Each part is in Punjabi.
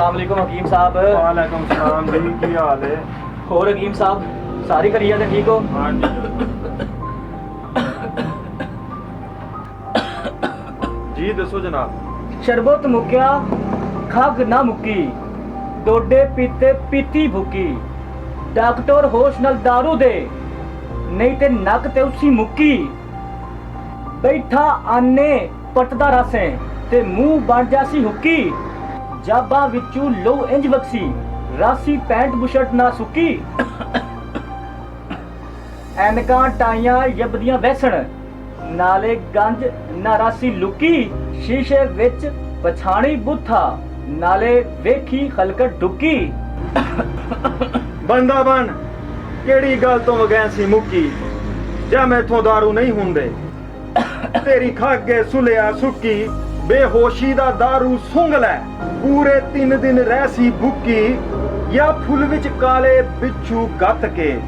अस्सलाम वालेकुम हकीम साहब। वालेकुम सलाम जी, की हाल है? और हकीम साहब सारी खरीद है, ठीक हो? हाँ जी जी दसो जनाब। शरबत मुक्या खग ना मुक्की, डोडे पीते पीती भुकी, डॉक्टर होश नाल दारू दे नहीं ते नक ते उसी मुक्की, बैठा आने पटदा रसे ते मुंह बन जासी हुक्की, जाबा विचू लो इंज वक्सी, रासी पैंट बुशर्ट ना सुक्की, ਐਨਕਾਂ ਟਾਈਆਂ ਯਬਦੀਆਂ ਵਹਿਸਣ, ਨਾਲੇ ਗੰਜ ਨਾ ਰਾਸੀ ਲੁਕੀ, ਸ਼ੀਸ਼ੇ ਵਿੱਚ ਪਛਾਣੀ ਬੁੱਥਾ, ਨਾਲੇ ਵੇਖੀ ਖਲਕਤ ਡੁੱਕੀ। ਬੰਦਾ ਬਣ ਕਿਹੜੀ ਗੱਲ ਤੋਂ ਵਗੈਂ ਸੀ ਮੁੱਕੀ, ਜਾਂ ਮੈਥੋਂ ਦਾਰੂ ਨਹੀਂ ਹੁੰਦੇ, ਤੇਰੀ ਖਾਗੇ ਸੁਲਿਆ ਸੁੱਕੀ, ਬੇਹੋਸ਼ੀ ਦਾ ਦਾਰੂ ਸੁੰਘ ਲੈ, ਪੂਰੇ 3 ਦਿਨ ਰਹਿ ਸੀ ਭੁੱਕੀ, ਜਾਂ ਫੁੱਲ ਵਿੱਚ ਕਾਲੇ ਬਿੱਛੂ ਗੱਤ ਕੇ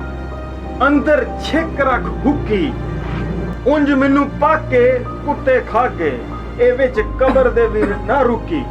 ਅੰਦਰ ਛਿੱਕ ਰੱਖ ਹੁੱਕੀ, ਉਂਝ ਮੈਨੂੰ ਪੱਕ ਕੇ ਕੁੱਤੇ ਖਾ ਕੇ, ਇਹ ਵਿੱਚ ਕਬਰ ਦੇ ਵੀਰ ਨਾ ਰੁਕੀ।